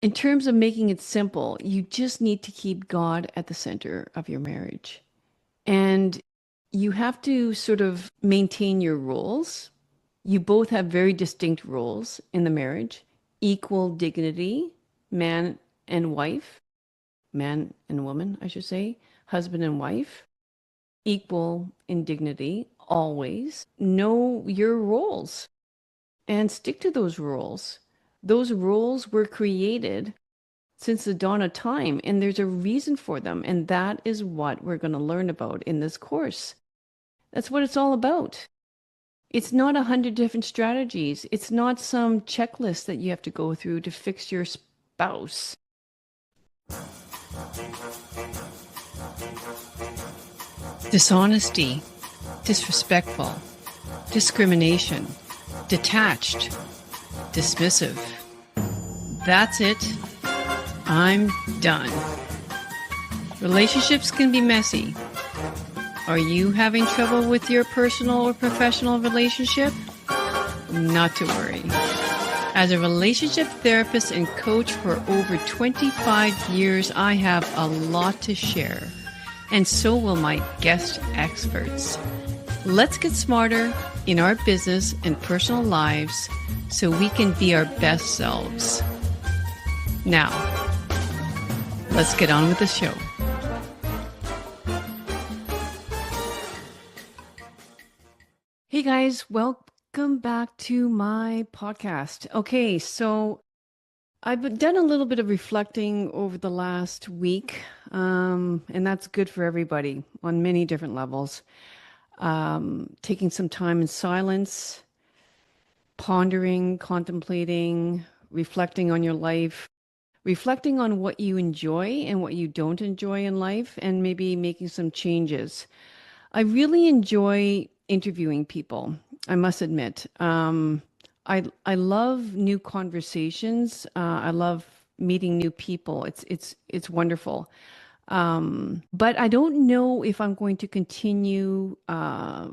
In terms of making it simple, you just need to keep God at the center of your marriage. And you have to sort of maintain your roles. You both have very distinct roles in the marriage, equal dignity, man and wife, man and woman, I should say, husband and wife, equal in dignity, always. Know your roles and stick to those roles. Those roles were created since the dawn of time, and there's a reason for them. And that is what we're going to learn about in this course. That's what it's all about. It's not 100 different strategies. It's not some checklist that you have to go through to fix your spouse. Dishonesty, disrespectful, discrimination, detached, dismissive. That's it. I'm done. Relationships can be messy. Are you having trouble with your personal or professional relationship? Not to worry. As a relationship therapist and coach for over 25 years, I have a lot to share, and so will my guest experts. Let's get smarter in our business and personal lives so we can be our best selves. Now, let's get on with the show. Hey guys, welcome back to my podcast. Okay, so I've done a little bit of reflecting over the last week, and that's good for everybody on many different levels. Taking some time in silence, pondering, contemplating, reflecting on your life, reflecting on what you enjoy and what you don't enjoy in life, and maybe making some changes. I really enjoy interviewing people, I must admit. I love new conversations. I love meeting new people. It's wonderful. But I don't know if I'm going to continue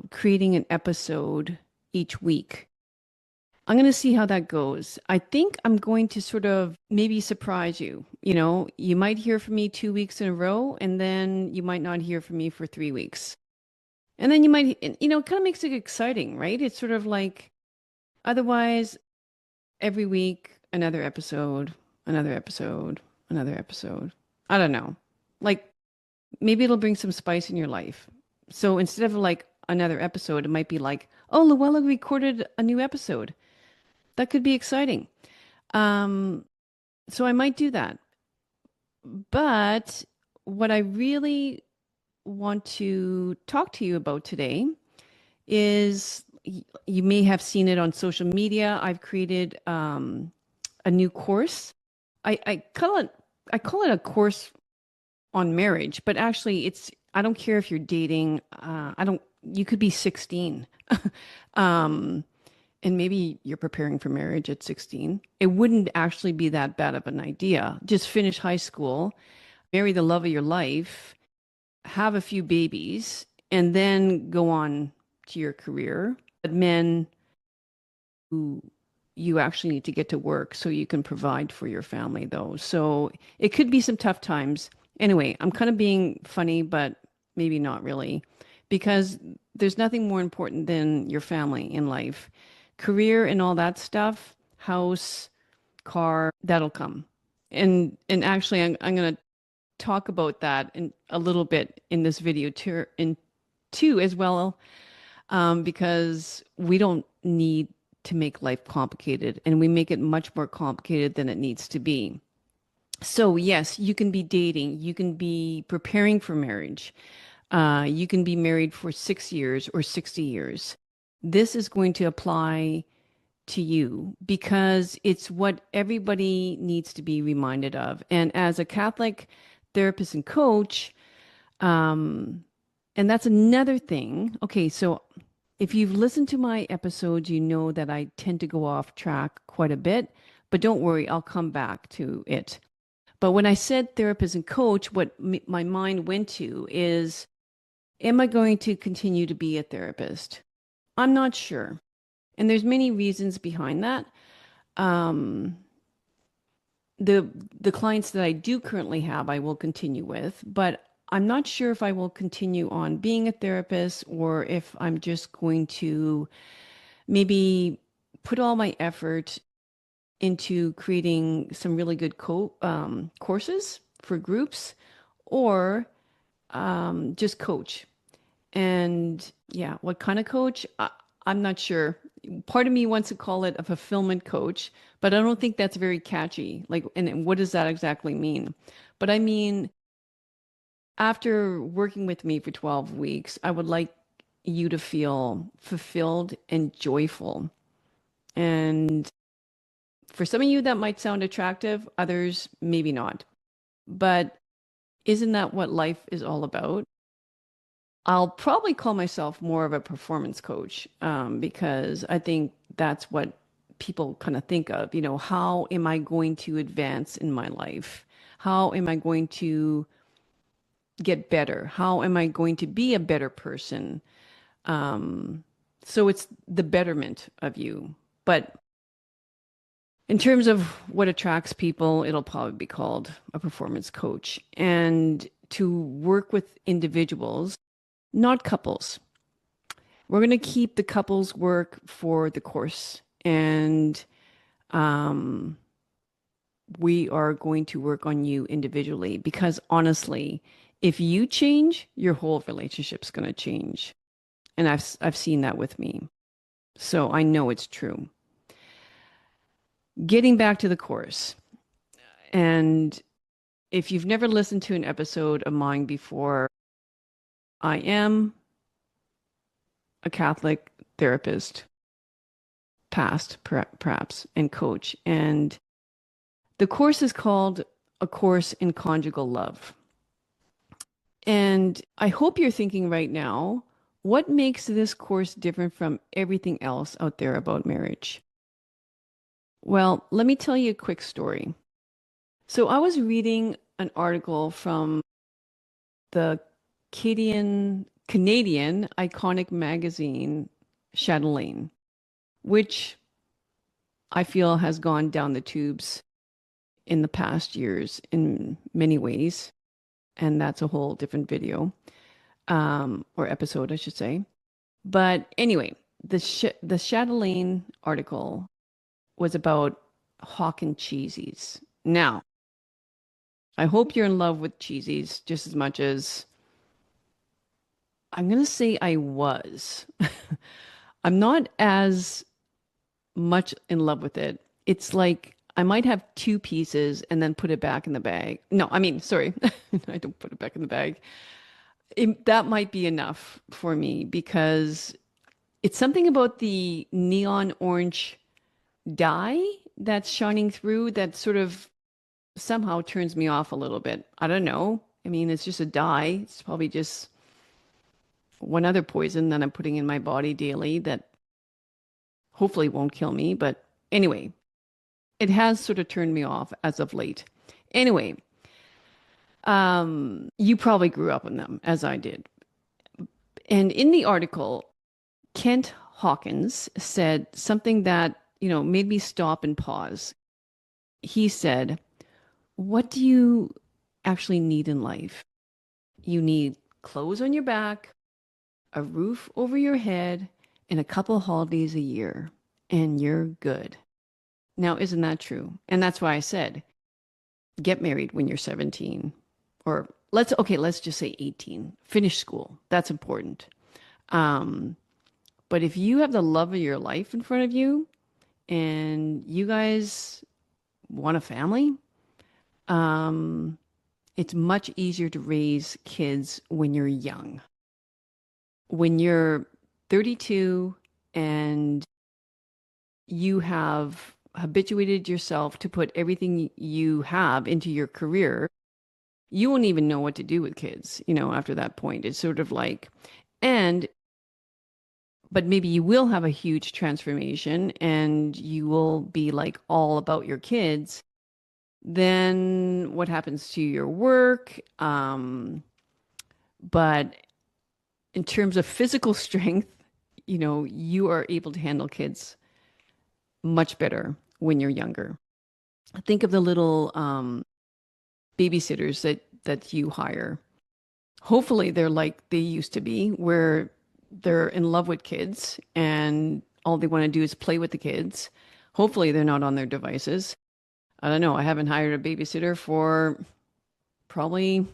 creating an episode each week. I'm going to see how that goes. I think I'm going to sort of maybe surprise you. You know, you might hear from me 2 weeks in a row, and then you might not hear from me for 3 weeks. And then you might, it kind of makes it exciting, right? It's sort of like otherwise, every week, another episode, another episode, another episode. I don't know. Like maybe it'll bring some spice in your life. So instead of like another episode, it might be like, oh, Luella recorded a new episode. That could be exciting. Um, so I might do that. But what I really want to talk to you about today is you may have seen it on social media. I've created a new course. I call it a course on marriage, but actually I don't care if you're dating. You could be 16. um, and maybe you're preparing for marriage at 16. It wouldn't actually be that bad of an idea. Just finish high school, marry the love of your life, have a few babies, and then go on to your career. But men who you actually need to get to work so you can provide for your family, though. So it could be some tough times. Anyway, I'm kind of being funny, but maybe not really, because there's nothing more important than your family in life. Career and all that stuff, house, car, that'll come. And actually, I'm going to talk about that in a little bit in this video too as well, because we don't need to make life complicated, and we make it much more complicated than it needs to be. So yes, you can be dating, you can be preparing for marriage, you can be married for 6 years or 60 years. This is going to apply to you because it's what everybody needs to be reminded of. And as a Catholic therapist and coach, and that's another thing. Okay, so if you've listened to my episodes, you know that I tend to go off track quite a bit, but don't worry, I'll come back to it. But when I said therapist and coach, what my mind went to is, am I going to continue to be a therapist? I'm not sure. And there's many reasons behind that. Um, the the clients that I do currently have, I will continue with, but I'm not sure if I will continue on being a therapist or if I'm just going to maybe put all my effort into creating some really good courses for groups or just coach. And yeah, what kind of coach? I'm not sure. Part of me wants to call it a fulfillment coach, but I don't think that's very catchy. Like, and what does that exactly mean? But I mean, after working with me for 12 weeks, I would like you to feel fulfilled and joyful. And for some of you, that might sound attractive, others, maybe not. But isn't that what life is all about? I'll probably call myself more of a performance coach because I think that's what people kind of think of. You know, how am I going to advance in my life? How am I going to get better? How am I going to be a better person? Um, so it's the betterment of you. But in terms of what attracts people, it'll probably be called a performance coach. And to work with individuals, not couples. We're going to keep the couples work for the course. And um, we are going to work on you individually because honestly, if you change, your whole relationship's going to change. And I've seen that with me. So I know it's true. Getting back to the course. And if you've never listened to an episode of mine before, I am a Catholic therapist, past perhaps, and coach. And the course is called A Course in Conjugal Love. And I hope you're thinking right now, what makes this course different from everything else out there about marriage? Well, let me tell you a quick story. So I was reading an article from the Canadian iconic magazine, Chatelaine, which I feel has gone down the tubes in the past years in many ways. And that's a whole different video, or episode, I should say. But anyway, the Chatelaine article was about Hawkins Cheezies. Now, I hope you're in love with cheesies just as much as I'm going to say I was. I'm not as much in love with it. It's like I might have two pieces and then put it back in the bag. No, I mean, sorry, I don't put it back in the bag. That might be enough for me because it's something about the neon orange dye that's shining through that sort of somehow turns me off a little bit. I don't know. I mean, it's just a dye. It's probably just one other poison that I'm putting in my body daily that hopefully won't kill me. But anyway, it has sort of turned me off as of late. Anyway, you probably grew up in them as I did. And in the article, Kent Hawkins said something that, made me stop and pause. He said, what do you actually need in life? You need clothes on your back, a roof over your head, and a couple holidays a year, and you're good. Now, isn't that true? And that's why I said, get married when you're 17, or let's just say 18. Finish school. That's important. But if you have the love of your life in front of you and you guys want a family, it's much easier to raise kids when you're young. When you're 32 and you have habituated yourself to put everything you have into your career, you won't even know what to do with kids, after that point. It's sort of like, but maybe you will have a huge transformation and you will be like all about your kids. Then what happens to your work? But in terms of physical strength, you are able to handle kids much better when you're younger. think of the little babysitters that you hire. Hopefully they're like they used to be, where they're in love with kids and all they want to do is play with the kids. Hopefully they're not on their devices. I don't know. I haven't hired a babysitter for probably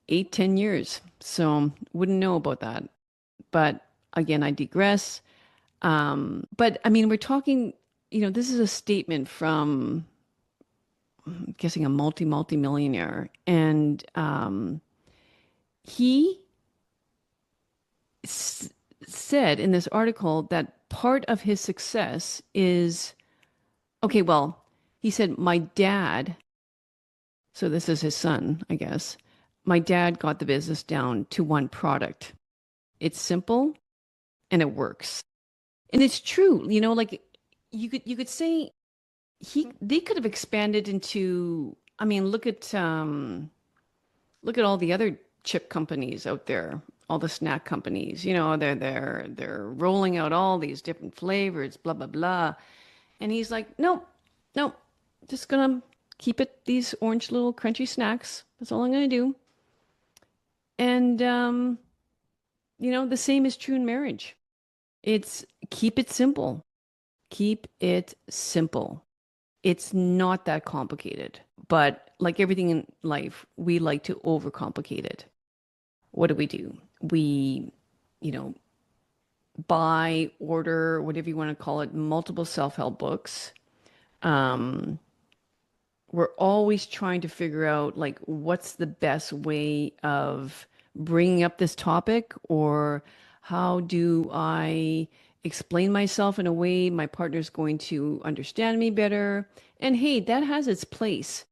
8, 10 years. So wouldn't know about that. But again, I digress. But I mean, we're talking, this is a statement from, I'm guessing, a multi-millionaire. And he s said in this article that part of his success is, okay, well, he said, my dad, so this is his son, I guess, my dad got the business down to one product. It's simple and it works. And it's true, like you could say they could have expanded into, I mean, look at all the other chip companies out there, all the snack companies, they're rolling out all these different flavors, blah blah blah. And he's like, nope, nope, just gonna keep it these orange little crunchy snacks. That's all I'm gonna do. And the same is true in marriage. It's keep it simple. Keep it simple. It's not that complicated. But like everything in life, we like to overcomplicate it. What do? We, you know, buy, order, whatever you want to call it, multiple self-help books. Um, we're always trying to figure out like what's the best way of bringing up this topic, or how do I explain myself in a way my partner's going to understand me better. And hey, that has its place,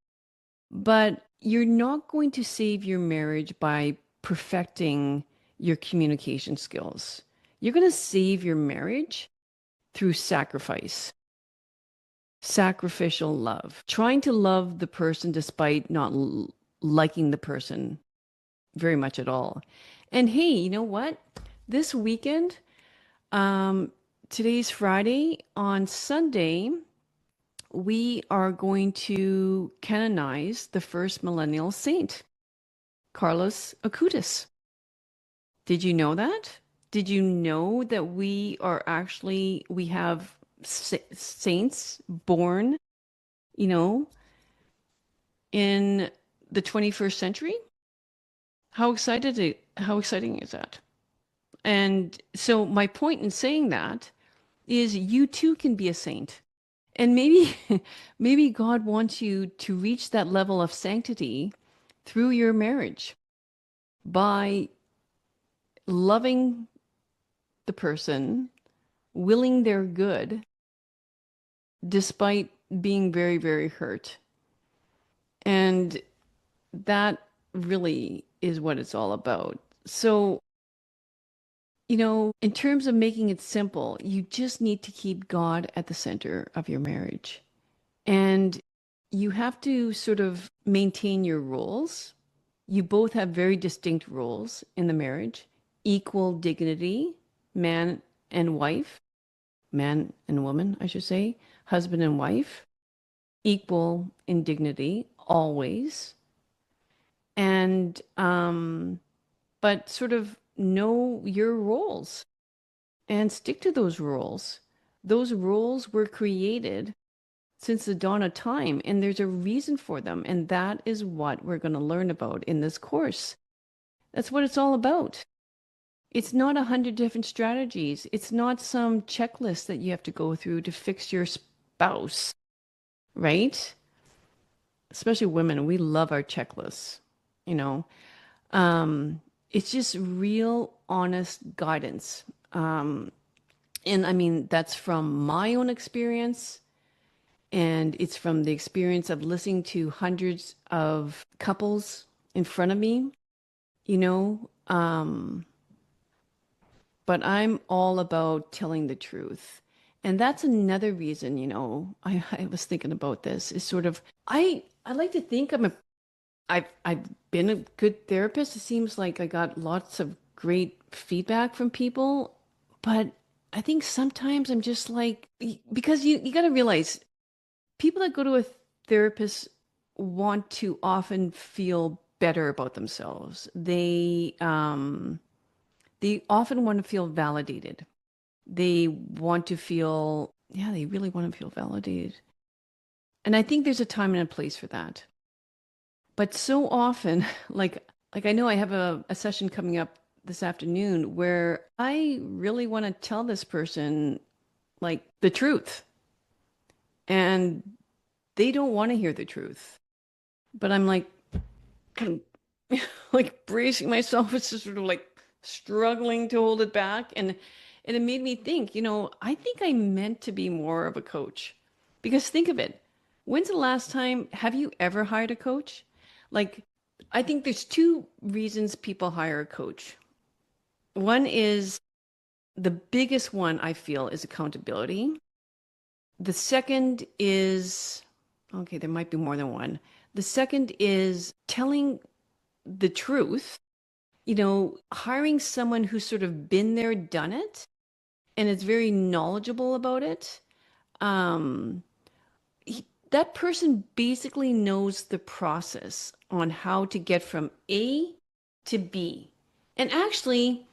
but you're not going to save your marriage by perfecting your communication skills. You're going to save your marriage through sacrifice. Sacrificial love, trying to love the person despite not liking the person very much at all. And hey, you know what? This weekend, um, today's Friday, on Sunday, we are going to canonize the first millennial saint, Carlos Acutis. Did you know that? Did you know that we have saints born, you know, in the 21st century? How exciting is that? And so my point in saying that is you too can be a saint. And maybe maybe God wants you to reach that level of sanctity through your marriage by loving the person, willing their good, despite being very, very hurt. And that really is what it's all about. So, in terms of making it simple, you just need to keep God at the center of your marriage. And you have to sort of maintain your roles. You both have very distinct roles in the marriage, equal dignity, man and wife, man and woman, I should say, husband and wife, equal in dignity, always. And, but sort of know your roles and stick to those roles. Those roles were created since the dawn of time, and there's a reason for them. And that is what we're going to learn about in this course. That's what it's all about. It's not 100 different strategies. It's not some checklist that you have to go through to fix your spouse, right? Especially women, we love our checklists, you know. It's just real, honest guidance. And I mean, that's from my own experience, and it's from the experience of listening to hundreds of couples in front of me, you know. But I'm all about telling the truth. And that's another reason, I was thinking about this is sort of, I like to think I've been a good therapist. It seems like I got lots of great feedback from people, but I think sometimes I'm just like, because you got to realize people that go to a therapist want to often feel better about themselves. They often want to feel validated. They want to feel, yeah, they really want to feel validated. And I think there's a time and a place for that. But so often, like I know I have a session coming up this afternoon where I really want to tell this person like the truth. And they don't want to hear the truth. But I'm like kind of like bracing myself. It's just sort of like struggling to hold it back. And it made me think, I think I meant to be more of a coach. Because think of it. When's the last time have you ever hired a coach? Like, I think there's two reasons people hire a coach. One is the biggest one I feel is accountability. The second is, okay, there might be more than one. The second is telling the truth, hiring someone who's sort of been there, done it, and is very knowledgeable about it. Um, that person basically knows the process on how to get from A to B. And actually,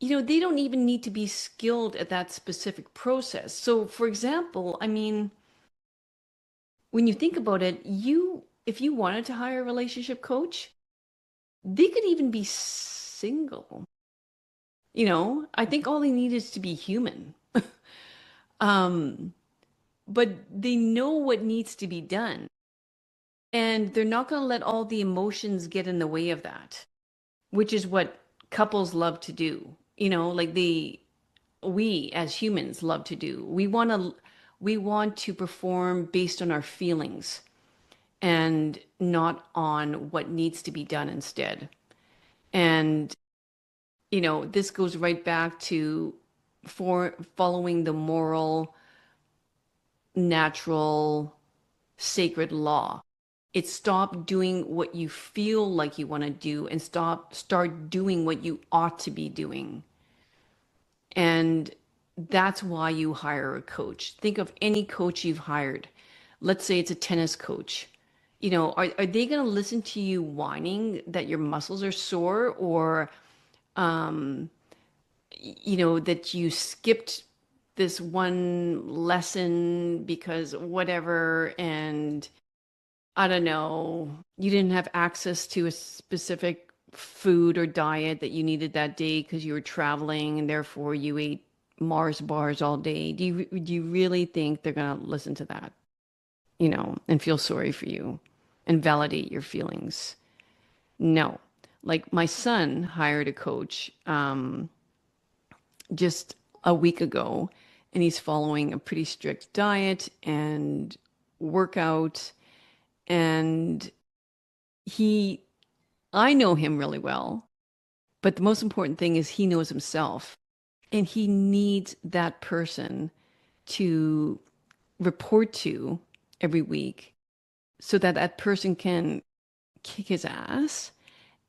they don't even need to be skilled at that specific process. So, for example, I mean, when you think about it, if you wanted to hire a relationship coach, they could even be single. I think all they need is to be human. Um, but they know what needs to be done. And they're not going to let all the emotions get in the way of that, which is what couples love to do. Like we as humans love to do. We want to perform based on our feelings and not on what needs to be done instead. And this goes right back to for following the moral, natural, sacred law. It's stop doing what you feel like you want to do and start doing what you ought to be doing. And that's why you hire a coach. Think of any coach you've hired. Let's say it's a tennis coach. Are they going to listen to you whining that your muscles are sore or that you skipped this one lesson because whatever, and I don't know, you didn't have access to a specific food or diet that you needed that day because you were traveling and therefore you ate Mars bars all day. Do you really think they're going to listen to that, and feel sorry for you and validate your feelings? No. Like my son hired a coach just a week ago, and he's following a pretty strict diet and workout. And he, I know him really well, but the most important thing is he knows himself, and he needs that person to report to every week so that that person can kick his ass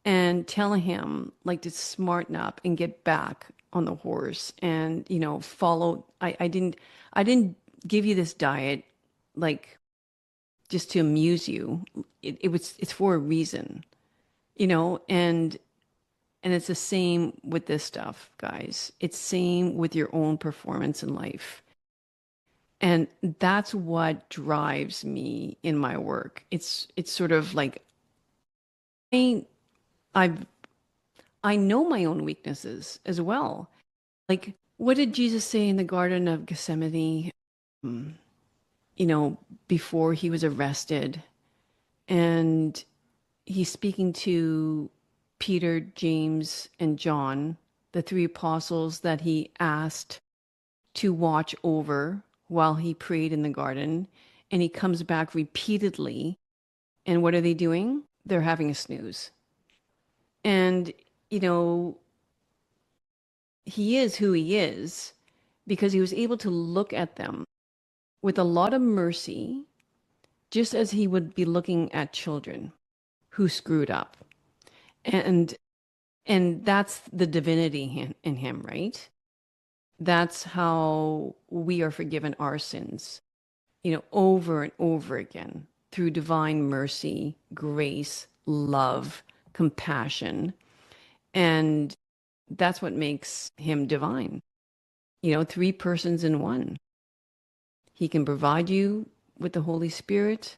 and tell him like to smarten up and get back on the horse and follow. I didn't give you this diet like just to amuse you. It's for a reason, and it's the same with this stuff, guys. It's same with your own performance in life. And that's what drives me in my work. It's sort of like I I've I know my own weaknesses as well. Like, what did Jesus say in the Garden of Gethsemane, um, you know, before he was arrested? And he's speaking to Peter, James, and John, the three apostles that he asked to watch over while he prayed in the garden. And he comes back repeatedly. And what are they doing? They're having a snooze. And, you know, he is who he is because he was able to look at them with a lot of mercy, just as he would be looking at children who screwed up. And and that's the divinity in him, right? That's how we are forgiven our sins. over and over again through divine mercy, grace, love, compassion. And that's what makes him divine. Three persons in one. He can provide you with the Holy Spirit.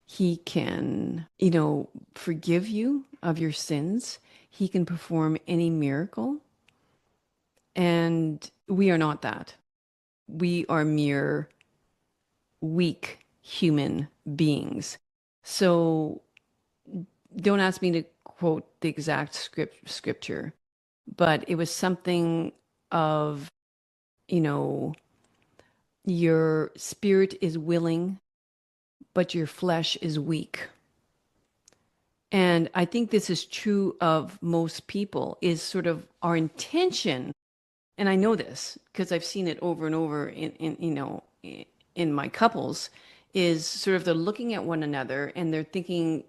He can, forgive you of your sins. He can perform any miracle. And we are not that. We are mere weak human beings. So don't ask me to quote the exact scripture, but it was something of, you know, your spirit is willing, but your flesh is weak. And I think this is true of most people, is sort of our intention. And I know this because I've seen it over and over in my couples, is sort of they're looking at one another and they're thinking,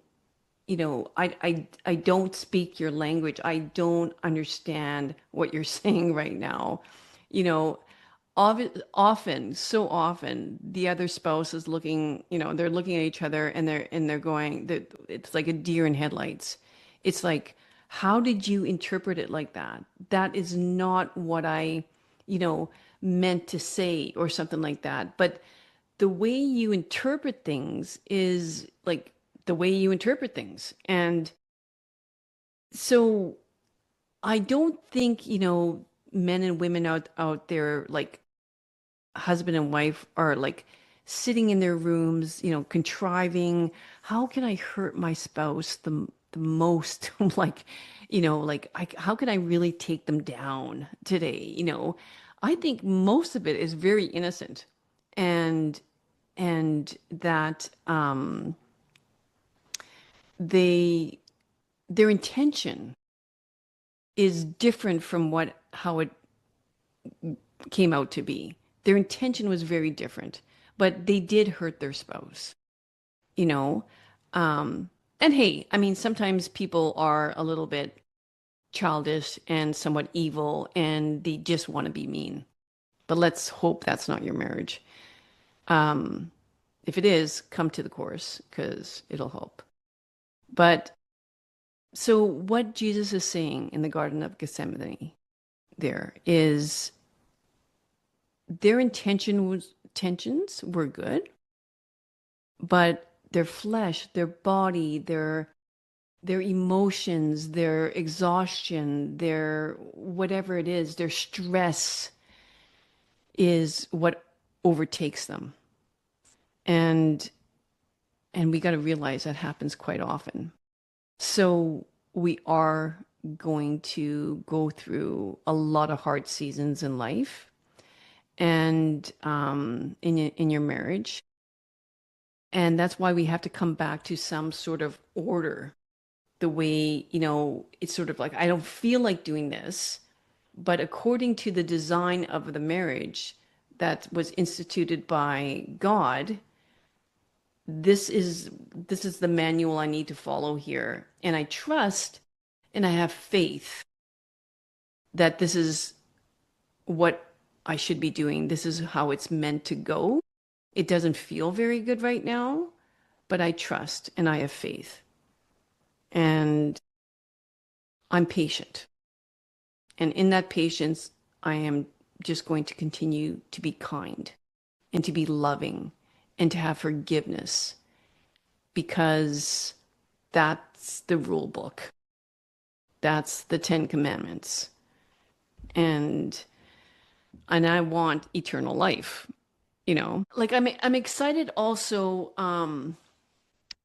I don't speak your language. I don't understand what you're saying right now. You know, so often, the other spouse is looking, they're looking at each other and they're going, it's like a deer in headlights. It's like, how did you interpret it like that? That is not what I, meant to say, or something like that. But the way you interpret things is like the way you interpret things. And so I don't think, men and women out there, like husband and wife, are like sitting in their rooms, contriving, how can I hurt my spouse the most? Like, how can I really take them down today? I think most of it is very innocent, and that they their intention is different from how it came out to be. Their intention was very different, but they did hurt their spouse, you know? And hey, I mean, sometimes people are a little bit childish and somewhat evil and they just want to be mean. But let's hope that's not your marriage. Um, if it is, come to the course because it'll help. But so what Jesus is saying in the Garden of Gethsemane there is their intentions were good, but their flesh, their body, their emotions, their exhaustion, their whatever it is, their stress is what overtakes them. And we got to realize that happens quite often. So we are going to go through a lot of hard seasons in life and in your marriage. And that's why we have to come back to some sort of order. The way, it's sort of like, I don't feel like doing this, but according to the design of the marriage that was instituted by God, this is the manual I need to follow here. And I trust and I have faith that this is what I should be doing. This is how it's meant to go. It doesn't feel very good right now, but I trust and I have faith. And I'm patient. And in that patience, I am just going to continue to be kind and to be loving and to have forgiveness, because that's the rule book. That's the 10 Commandments. And I want eternal life, Like I'm excited also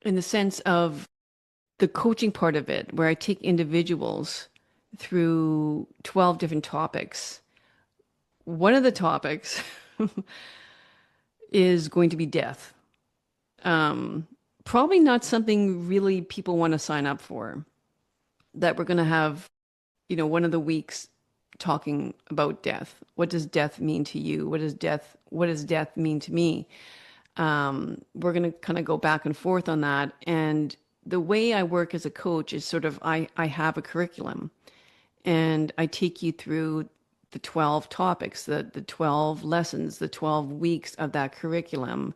in the sense of the coaching part of it, where I take individuals through 12 different topics. One of the topics is going to be death. Probably not something really people want to sign up for. That we're going to have, one of the weeks talking about death. What does death mean to you? What does death mean to me? We're going to kind of go back and forth on that. And the way I work as a coach is sort of, I have a curriculum and I take you through the 12 topics, the 12 lessons, the 12 weeks of that curriculum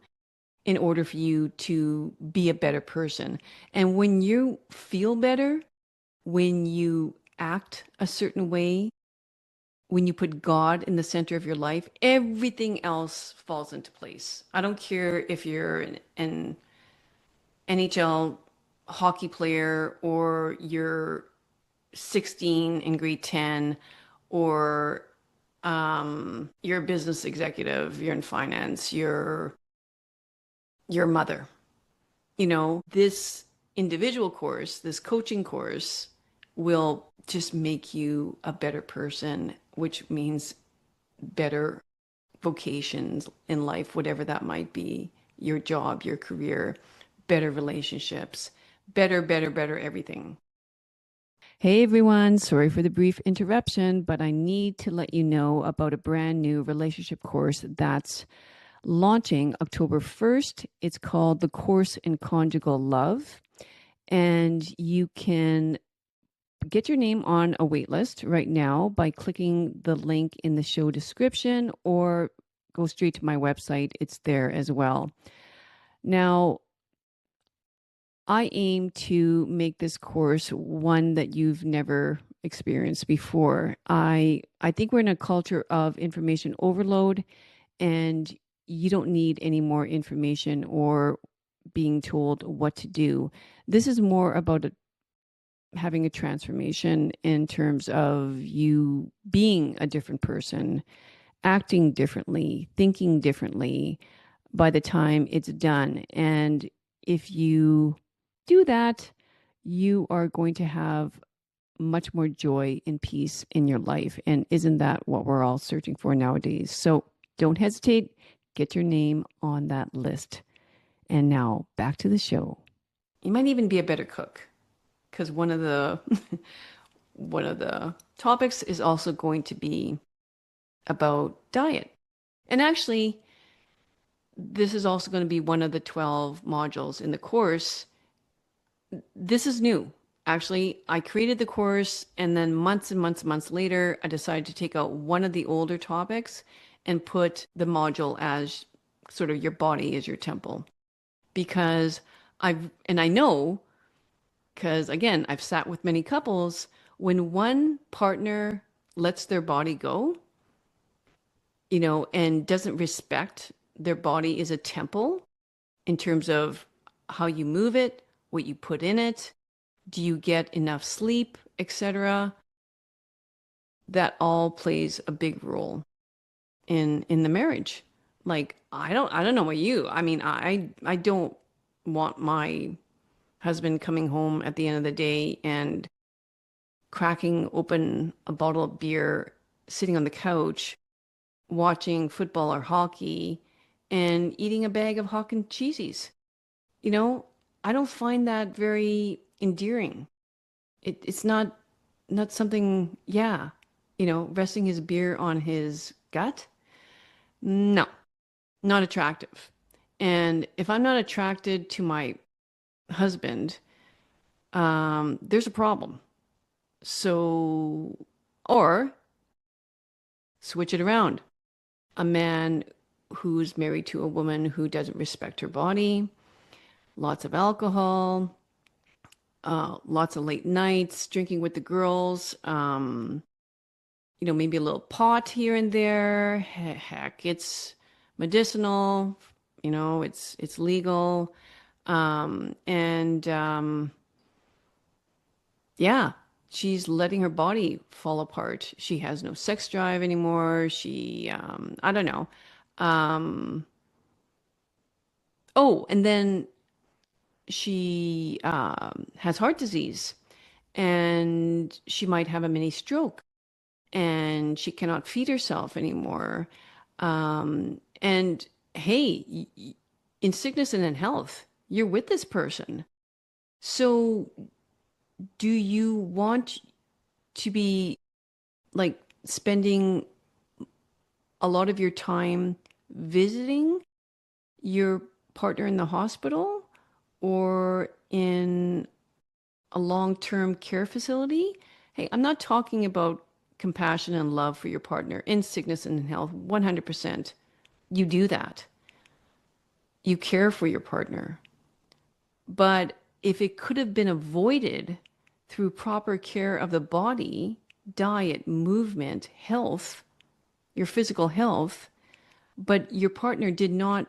in order for you to be a better person. And when you feel better, when you act a certain way, when you put God in the center of your life, everything else falls into place. I don't care if you're an NHL hockey player or you're 16 in grade 10 or you're a business executive, you're in finance, you're a mother. You know, this individual course, this coaching course will just make you a better person, which means better vocations in life, whatever that might be, your job, your career, better relationships, better everything. Hey everyone, sorry for the brief interruption, but I need to let you know about a brand new relationship course that's launching October 1st. It's called the Course in Conjugal Love, and you can get your name on a wait list right now by clicking the link in the show description or go straight to my website. It's there as well. Now, I aim to make this course one that you've never experienced before. I think we're in a culture of information overload, and you don't need any more information or being told what to do. This is more about having a transformation in terms of you being a different person, acting differently, thinking differently by the time it's done. And if you do that, you are going to have much more joy and peace in your life. And isn't that what we're all searching for nowadays? So don't hesitate. Get your name on that list. And now back to the show. You might even be a better cook because one of the one of the topics is also going to be about diet. And actually, this is also going to be one of the 12 modules in the course. This is new. Actually, I created the course and then months and months and months later, I decided to take out one of the older topics and put the module as sort of your body is your temple. Because I know, because again, I've sat with many couples, when one partner lets their body go, you know, and doesn't respect their body is a temple in terms of how you move it, what you put in it, do you get enough sleep, etc. That all plays a big role in the marriage. Like I don't know about you. I mean, I don't want my husband coming home at the end of the day and cracking open a bottle of beer, sitting on the couch, watching football or hockey, and eating a bag of Hawkins Cheezies. You know, I don't find that very endearing. It's not something, yeah, you know, resting his beer on his gut. No, not attractive. And if I'm not attracted to my husband, there's a problem. So, or switch it around. A man who's married to a woman who doesn't respect her body, lots of alcohol, lots of late nights, drinking with the girls, you know, maybe a little pot here and there. Heck, it's medicinal, you know, it's legal. And yeah, she's letting her body fall apart. She has no sex drive anymore. She, I don't know. Um, oh, and then she has heart disease and she might have a mini stroke and she cannot feed herself anymore. And hey, in sickness and in health, you're with this person. So do you want to be like spending a lot of your time visiting your partner in the hospital or in a long-term care facility? Hey, I'm not talking about compassion and love for your partner in sickness and in health, 100%. You do that. You care for your partner. But if it could have been avoided through proper care of the body, diet, movement, health, your physical health, but your partner did not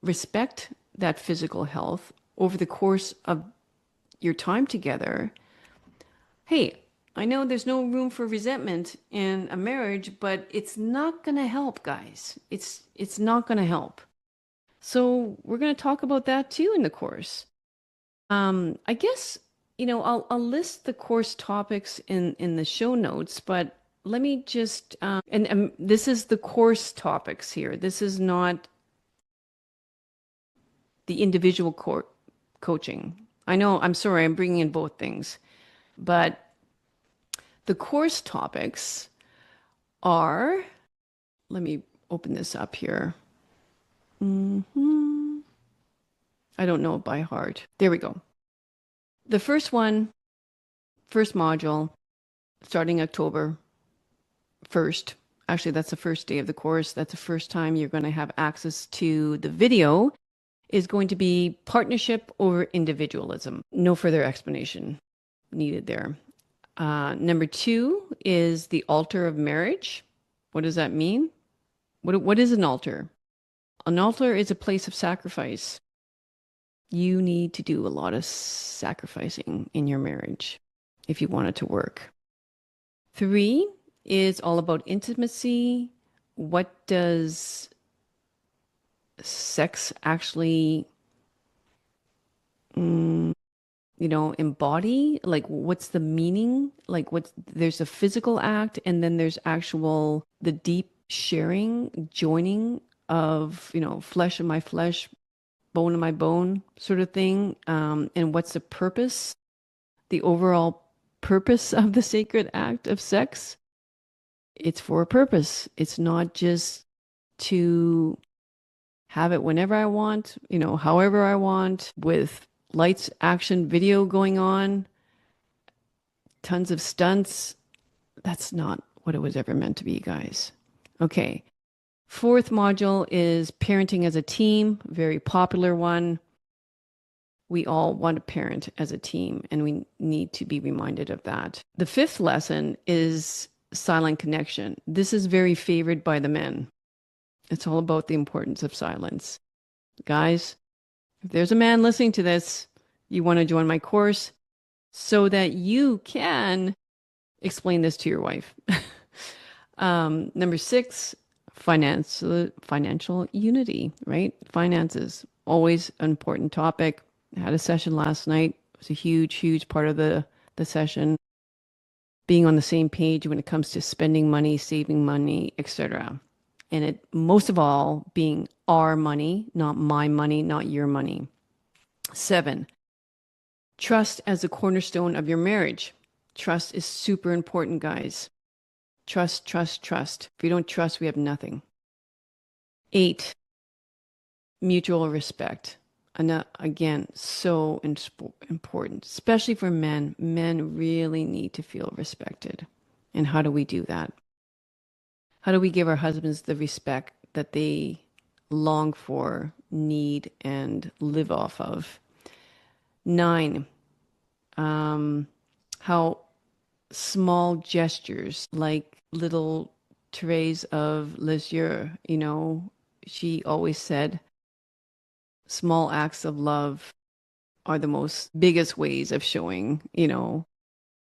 respect that physical health over the course of your time together, hey, I know there's no room for resentment in a marriage, but it's not going to help, guys. It's not going to help. So we're going to talk about that too in the course. I guess, I'll list the course topics in the show notes, but let me just and this is the course topics here. This is not the individual coaching. I know, I'm sorry, I'm bringing in both things, but the course topics are, let me open this up here. I don't know it by heart. There we go. The first one, first module, starting October 1st. Actually, that's the first day of the course. That's the first time you're going to have access to the video, is going to be partnership over individualism. No further explanation needed there. Number 2 is the altar of marriage. What does that mean? What is an altar? An altar is a place of sacrifice. You need to do a lot of sacrificing in your marriage if you want it to work. 3 is all about intimacy. What does sex actually embody? Like, what's the meaning? Like, there's a physical act, and then there's the deep sharing, joining of, flesh of my flesh, bone of my bone sort of thing. And what's the purpose, the overall purpose of the sacred act of sex? It's for a purpose. It's not just to have it whenever I want, however I want, with lights, action, video going on, tons of stunts. That's not what it was ever meant to be, guys. Okay. 4th module is parenting as a team, very popular one. We all want to parent as a team, and we need to be reminded of that. The 5th lesson is silent connection. This is very favored by the men. It's all about the importance of silence. Guys, if there's a man listening to this, you want to join my course so that you can explain this to your wife. Number 6, financial unity, right? Finances, always an important topic. I had a session last night. It was a huge, huge part of the session. Being on the same page when it comes to spending money, saving money, etc. And it, most of all, being our money, not my money, not your money. 7, trust as a cornerstone of your marriage. Trust is super important, guys. Trust, trust, trust. If we don't trust, we have nothing. 8, mutual respect. And again, so important, especially for men. Men really need to feel respected. And how do we do that? How do we give our husbands the respect that they long for, need, and live off of? 9, how small gestures, like little Therese of Lisieux, she always said, small acts of love are the biggest ways of showing,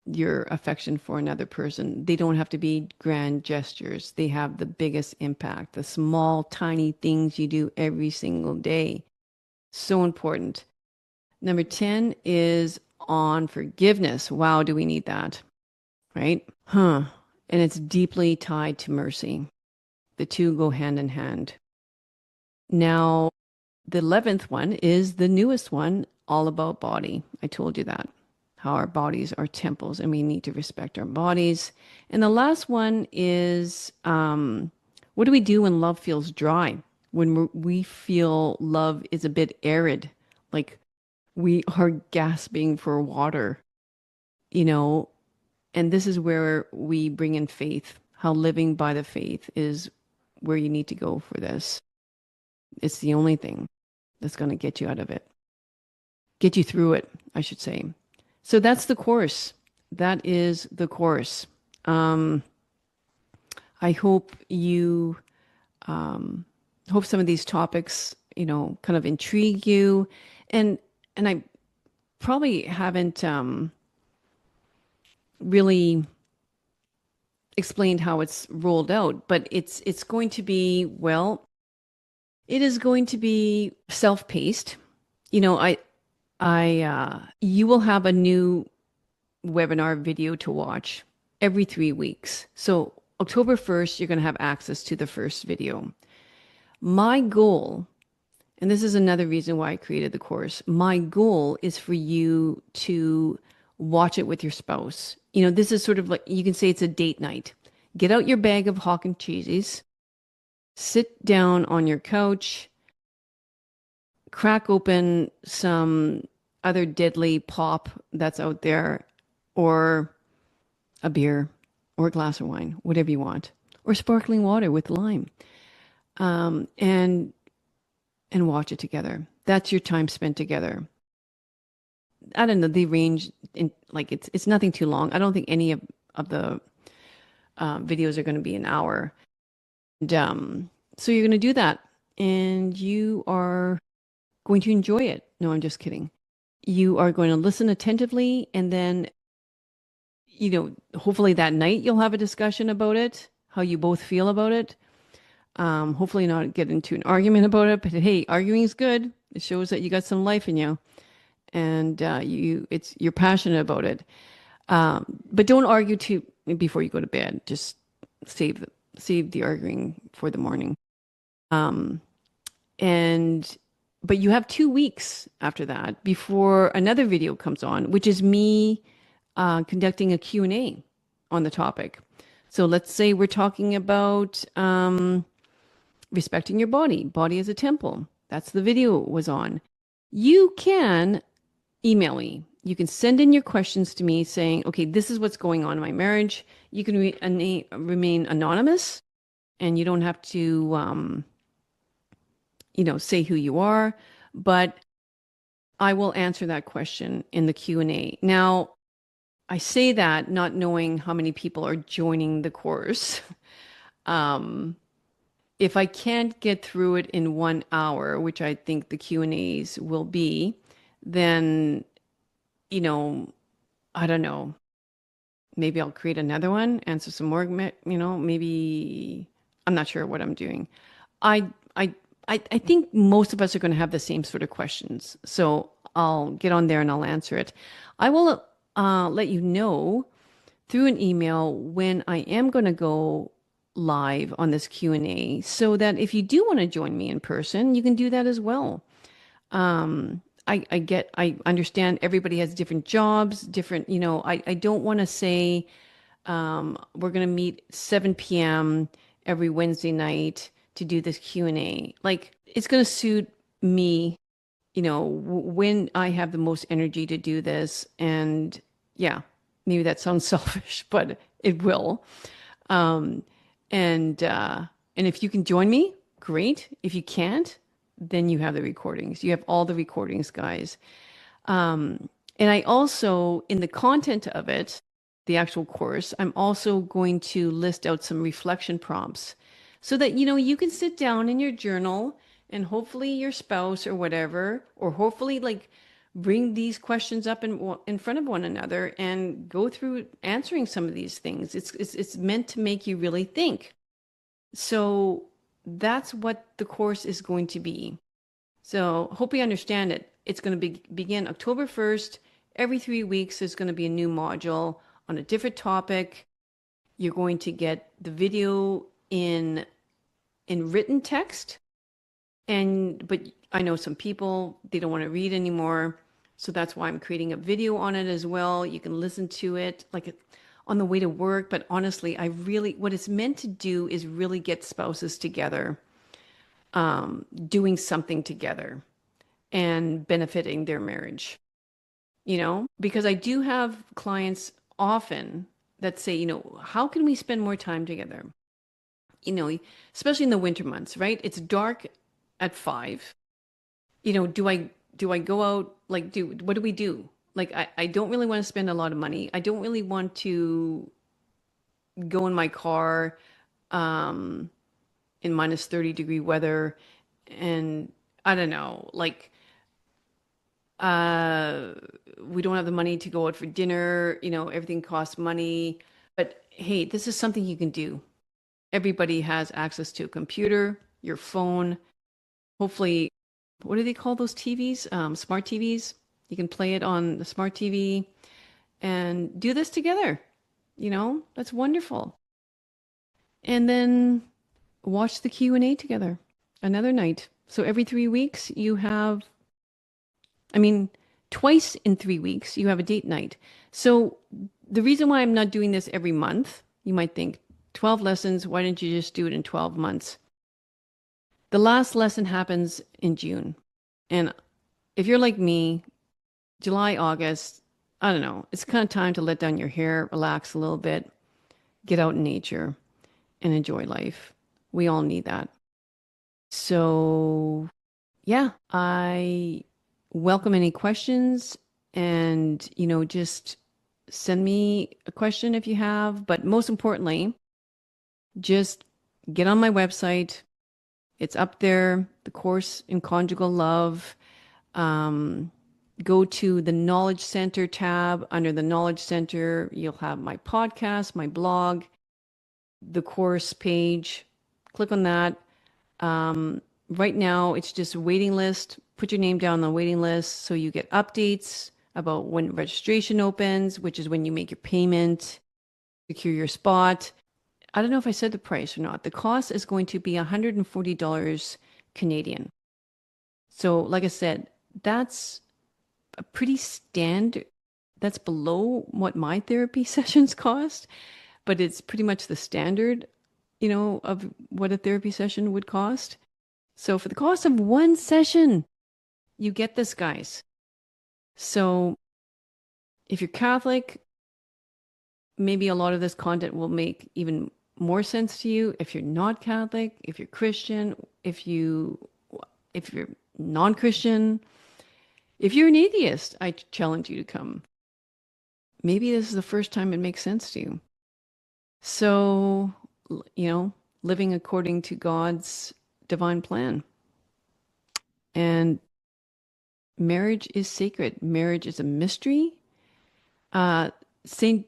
your affection for another person. They don't have to be grand gestures. They have the biggest impact. The small, tiny things you do every single day. So important. Number 10 is on forgiveness. Wow, do we need that? Right? And it's deeply tied to mercy. The two go hand in hand. Now, the 11th one is the newest one, all about body. I told you that. How our bodies are temples and we need to respect our bodies. And the last one is what do we do when love feels dry? When we feel love is a bit arid, like we are gasping for water, And this is where we bring in faith, how living by the faith is where you need to go for this. It's the only thing that's going to get you out of it, get you through it, I should say. So that's the course. That is the course. Um, I hope you hope some of these topics, kind of intrigue you, and I probably haven't really explained how it's rolled out, but it's going to be, well, it is going to be self-paced. You know, you will have a new webinar video to watch every 3 weeks. So October 1st, you're going to have access to the first video. My goal, and this is another reason why I created the course, my goal is for you to watch it with your spouse. This is sort of like, you can say it's a date night. Get out your bag of Hawkins Cheezies, sit down on your couch, crack open some other deadly pop that's out there, or a beer, or a glass of wine, whatever you want, or sparkling water with lime, and watch it together. That's your time spent together. I don't know, the range in, like, it's nothing too long. I don't think any of the videos are going to be an hour. And, so you're going to do that, and you are going to enjoy it. No, I'm just kidding. You are going to listen attentively, and then, hopefully that night you'll have a discussion about it, how you both feel about it. Hopefully not get into an argument about it, but hey, arguing is good. It shows that you got some life in you, and you're passionate about it. But don't argue before you go to bed. Just save the arguing for the morning. And but you have 2 weeks after that before another video comes on, which is me conducting a Q&A on the topic. So let's say we're talking about respecting your body as a temple. That's the video it was on. You can email me. You can send in your questions to me saying, okay, this is what's going on in my marriage. You can remain anonymous, and you don't have to, say who you are, but I will answer that question in the Q&A. Now, I say that not knowing how many people are joining the course. If I can't get through it in 1 hour, which I think the Q&As will be, then, I don't know. Maybe I'll create another one, answer some more, maybe I'm not sure what I'm doing. I I I think most of us are going to have the same sort of questions. So I'll get on there and I'll answer it. I will let you know through an email when I am going to go live on this Q&A, so that if you do want to join me in person, you can do that as well. I understand everybody has different jobs, different, I don't want to say we're going to meet 7 p.m. every Wednesday night to do this Q&A. Like, it's going to suit me, when I have the most energy to do this. And yeah, maybe that sounds selfish, but it will. Um, and if you can join me, great. If you can't, then you have the recordings. You have all the recordings, guys. And I also, in the content of it, the actual course, I'm also going to list out some reflection prompts so that, you can sit down in your journal, and hopefully your spouse or whatever, or hopefully like bring these questions up in front of one another and go through answering some of these things. It's meant to make you really think. So that's what the course is going to be. So hope you understand it. It's going to begin October 1st. Every 3 weeks, there's going to be a new module on a different topic. You're going to get the video in written text. But I know some people, they don't want to read anymore. So that's why I'm creating a video on it as well. You can listen to it like on the way to work. But honestly, what it's meant to do is really get spouses together, doing something together and benefiting their marriage, because I do have clients often that say, how can we spend more time together? Especially in the winter months, right? It's dark at 5. Do I go out, like, what do we do? Like, I don't really want to spend a lot of money. I don't really want to go in my car um in minus 30-degree weather, and I don't know, like, uh we don't have the money to go out for dinner, everything costs money. But hey, this is something you can do. Everybody has access to a computer, your phone, hopefully. What do they call those TVs? Smart TVs. You can play it on the smart TV and do this together. That's wonderful. And then watch the Q&A together another night. So every 3 weeks you have, twice in 3 weeks you have a date night. So the reason why I'm not doing this every month, you might think, 12 lessons, why didn't you just do it in 12 months? The last lesson happens in June. And if you're like me, July, August, I don't know, it's kind of time to let down your hair, relax a little bit, get out in nature, and enjoy life. We all need that. So, yeah, I welcome any questions, and, just send me a question if you have. But most importantly, just get on my website. It's up there, the course in conjugal love. Go to the Knowledge Center tab. Under the Knowledge Center, you'll have my podcast, my blog, the course page. Click on that. Right now, it's just a waiting list. Put your name down on the waiting list so you get updates about when registration opens, which is when you make your payment, secure your spot. I don't know if I said the price or not. The cost is going to be $140 Canadian. So, like I said, that's a pretty standard. That's below what my therapy sessions cost, but it's pretty much the standard, of what a therapy session would cost. So for the cost of one session, you get this, guys. So if you're Catholic, maybe a lot of this content will make even more sense to you. If you're not Catholic, if you're Christian, if you're non-Christian, if you're an atheist, I challenge you to come. Maybe this is the first time it makes sense to you. So, living according to God's divine plan. And marriage is sacred. Marriage is a mystery. St.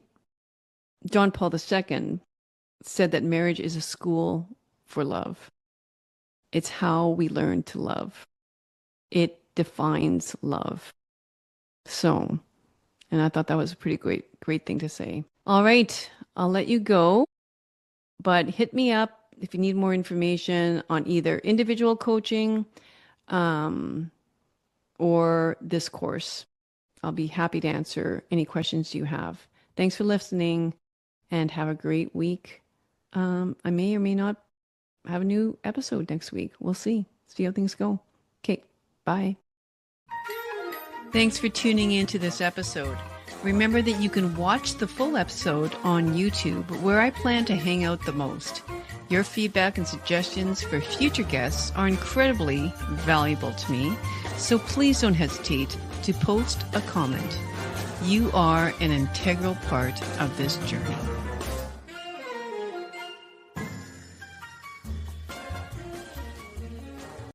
John Paul II said that marriage is a school for love. It's how we learn to love. It defines love. So, and I thought that was a pretty great thing to say. All right, I'll let you go, but hit me up if you need more information on either individual coaching or this course. I'll be happy to answer any questions you have. Thanks for listening, and have a great week. I may or may not have a new episode next week. We'll see how things go. Okay, bye. Thanks for tuning into this episode. Remember that you can watch the full episode on YouTube, where I plan to hang out the most. Your feedback and suggestions for future guests are incredibly valuable to me, so please don't hesitate to post a comment. You are an integral part of this journey.